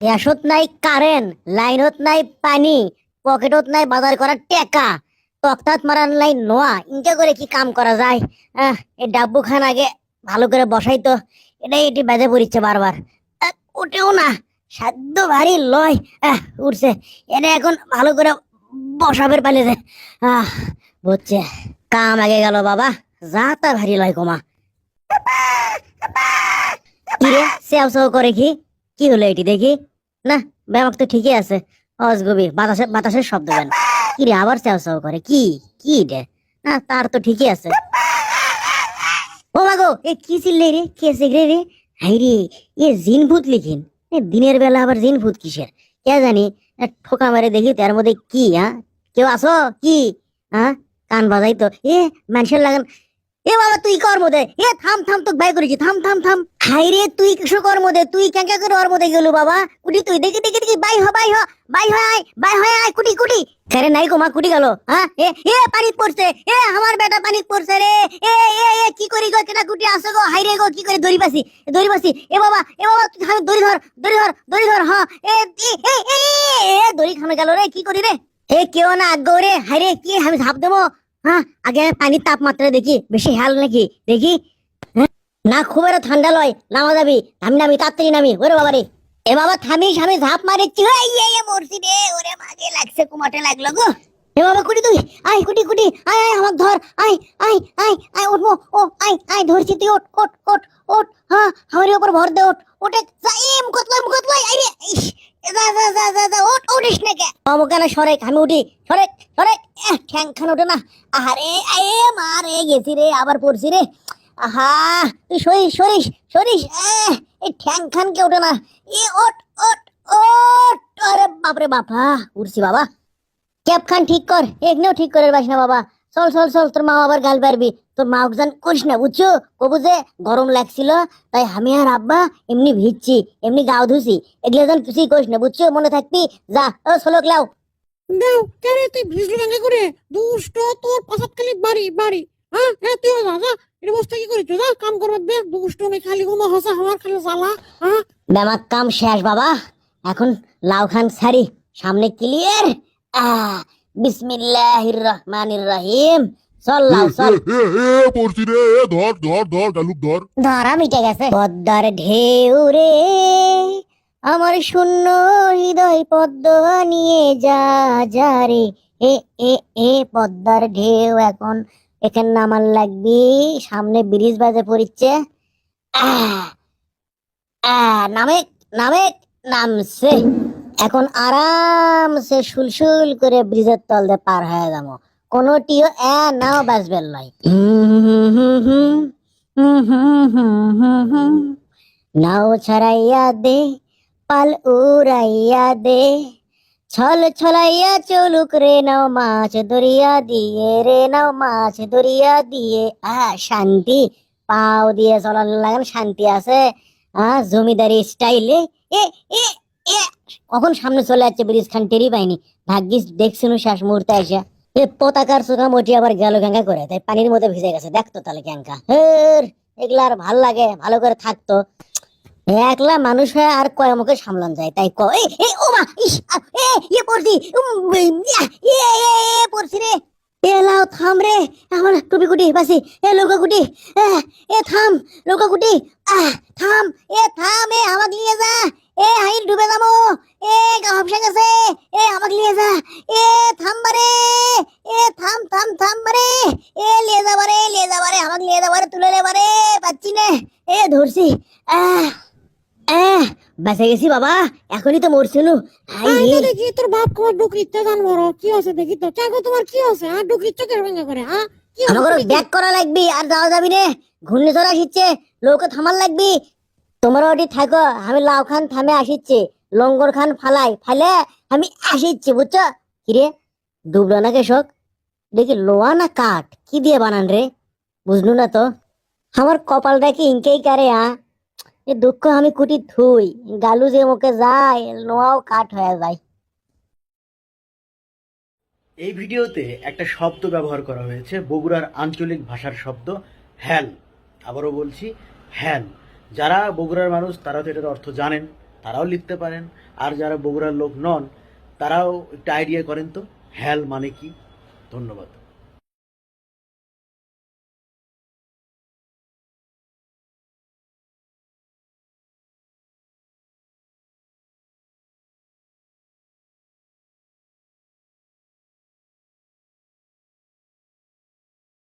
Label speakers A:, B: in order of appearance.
A: গ্যাসত নাই কারেন্ট, লাইনত নাই পানি, পকেটত নাই বাজার করার টেকা, তক্তাত মারার নাই নোয়া, ইনকা করে কি কাম করা যায়? এই ডাব্বু খান আগে ভালো করে বসাই তো। এটি বেজে পড়িচ্ছে বারবার। উঠেও না, সাধ্য ভারী লয়। উঠছে। এটা এখন ভালো করে বসাবের পালিয়েছে। আহ বুঝছে, কাম আগে গেল বাবা। যা তা ভারী লয় কমা। কিরে সেও সেও করে কি? কি হলো এটি দেখি? না, ব্যায়াম তো ঠিকই আছে। অজগবি বাতাসে বাতাসের শব্দ বেন। কিরে আবার সেও সেও করে কি? কি রে? না, তার তো ঠিকই আছে। ও মাগো, এ কি চিল্লে রে? কে সিগরে রে? হাই রে, এ জিন ভূত লিখিন। দিনের বেলা আবার জিন ভূত কিসের? কে জানি। ঠোকা মারে দেখি তার মধ্যে কি। কেউ আসো কি? কান বাজাই তো। মানুষের লাগান। এ বাবা তুই কর মধ্যে। থাম থাম, তোকে ভাই করেছি। থাম থাম থাম। হাই রে, তুই কিসব কর মধ্যে? তুই ক্যাঙ্কা করে ওর মধ্যে গেলু বাবা? কুটি তুই দেখি দেখি দেখি। বাই হ বাই হ বাই হয় আয়, বাই হয় আয়, কুটি কুটি। আরে নাই গো মা, কুটি গেল। পানি পড়ছে। আমার বেটা পানি পড়ছে রে। এ এ এ কি করি গো? কেটা কুটি আসো গো? হাই রে গো, কি করে দড়ি পাসি? দড়ি পাসি। এ বাবা তুই খানে দড়ি ধর, দড়ি ধর, দড়ি ধর। হ্যাঁ এ এ এ দড়ি খানে গেল রে। কি করি রে? কেউ না আগ্গো রে। হাই রে, কি আমি ঝাঁপ দেবো? আগে পানির তাপমাত্রা দেখি, বেশি হেল নাকি দেখি। না, খুব একটা ঠান্ডা লয়। নামা যাবি? নামি নামি, তাড়াতাড়ি নামি। ওরে বাবা রে। এ বাবা থামিস, আমি ঝাঁপ মারিচ্ছি। মরছি রে। ওরে মাগে লাগছে, কুমাটে লাগলো গো। এ বাবা কুটি তুই। আয় কুটি কুটি, আয় আয় আমার ধর। আয় আয় আয় আয়, উঠবো। ও আয় আয়, ধরছি। তুই ওঠ ওঠ ওঠ ওঠ। আমার উপর ভর দে। ওঠ ওঠে মুখত লয়, মুখত লয়। আরে ইস, যা যা যা যা যা, ওঠ। উঠিস না কে? অমুকানা সরেক, আমি উঠি। সরেক সরেক। ঠ্যাং খান ওঠে না। আহারে মা রে, গেছি রে, আবার পড়ছি রে। আহা, তুই সরিস সরিস সরিস। এই ঠ্যাং খান কে ওঠে না। ওঠ ওঠ ওঠ। আরে বাপরে বাপা, উঠছি বাবা। ক্যাপ খান ঠিক কর, এখানেও ঠিক করে পারিস না বাবা। চল চল চল, তোর মা আবার গাল পারবি। তোর মা ওজন করিস না, বুঝছো? কবু যে গরম লাগছিল, তাই আমি আর আব্বা এমনি ভিজছি, এমনি গাও ধুছি। এগুলো যেন কিছুই করিস না, বুঝছো? মনে থাকবি। যা, ও সোলক লাও।
B: দাও কেন তুই ভিজলি কেন করে? দুষ্ট, তোর পাশাত খালি বাড়ি বাড়ি। তুই যা যা, এটা বসতে কি করিস? যা কাম করবে দে। দুষ্ট আমি খালি কোনো হাসা আমার খালি জ্বালা।
A: ব্যামাক কাম শেষ বাবা। এখন লাউ খান সারি, সামনে ক্লিয়ার। বিসমিল্লাহির রহমানির রহিম। চল লাউ চল।
C: পড়ছি রে। ধর ধর ধর, গালুক ধর।
A: ধরা মিটে গেছে। পদ্মার ঢেউ রে, আমার শূন্য হৃদয় পদ্ম নিয়ে যা যা রে। এ এ এ পদ্মার ঢেউ এখন এখানে নামার লাগবি। সামনে ব্রিজ বাজে পড়িচ্ছে। নামে নামে নামছে। এখন আরামসে সুলসুল করে ব্রিজের তল দিয়ে পার হয়ে যাবো। কোনটিও নাও বাঁচবে নয়। নাও ছাড়াইয়া দে, পাল উড়াইয়া দে, ছল ছলাইয়া চলুক রে নাও মাছ দরিয়া দিয়ে, রে নাও মাছ দরিয়া দিয়ে। শান্তি। পাও দিয়ে চলার লাগান শান্তি আছে। জমিদারি স্টাইলে। এ এ এ কখন সামনে চলে যাচ্ছে ব্রিজ খান, টেরি পাইনি। ভাগ্যিস দেখছিল শেষ মুহূর্তে এসে। পতাকার চোখা মোটি আবার গেল গ্যাঙ্গা করে, তাই পানির মধ্যে ভিজে গেছে। দেখতো তাহলে গ্যাঙ্গা। এগুলা আর ভাল লাগে? ভালো করে থাকতো। একলা মানুষ হয়ে আর কয় মুখে সামলান যায়, তাই ও মা, ইস, পড়ছি। পড়ছি রে। লাও থাম রে, আমার টুপি কুটি বাসি। লৌকা কুটি। থাম লৌকা কুটি। থাম। থাম। আমাকে নিয়ে যা। হাই ডুবে যাবো। গা হাফসা গেছে। আমাকে নিয়ে যা। থাম বারে। থাম থাম থাম বারে। লিয়ে যা বারে, লিয়ে যা বারে, আমাকে নিয়ে যা বারে, তুলে নে বারে। পাচ্ছি না। ধরছি। বেঁচে গেছি বাবা। এখনই তো মরছিল।
B: দেখি তোর বাপ তোমার ডুকরিতে জানবো কি আছে দেখি তো। চাকো তোমার কি আছে? ডুকরির চোখের ভেঙে করে। কি
A: আমাকে ব্যাক করা লাগবি, আর যাওয়া যাবি রে। ঘূর্ণিঝড় আসিচ্ছে, লোকে থামার লাগবি। তোমরা ওটি থাকো, আমি লাউ খান থামে আসিচ্ছি। লঙ্গর খান ফালাই ফাইলে আমি আসিচ্ছি, বুঝছো? কিরে ডুবলো না কেশক? দেখি লোয়া না কাঠ, কি দিয়ে বানান রে? বুঝলু না তো। আমার কপালটা কি ইনকেই কারে। এ দুঃখ আমি কুটি থুই, গালু যে মুখে যায়, নোয়াও কাঠ হয়ে যায়।
D: এই ভিডিওতে একটা শব্দ ব্যবহার করা হয়েছে, বগুড়ার আঞ্চলিক ভাষার শব্দ হ্যাল। আবারও বলছি, হ্যাল। যারা বগুড়ার মানুষ তারা তো এটার অর্থ জানেন। তারাও লিখতে পারেন। আর যারা বগুড়ার লোক নন তারাও একটু আইডিয়া করেন তো হ্যাল মানে কি। ধন্যবাদ।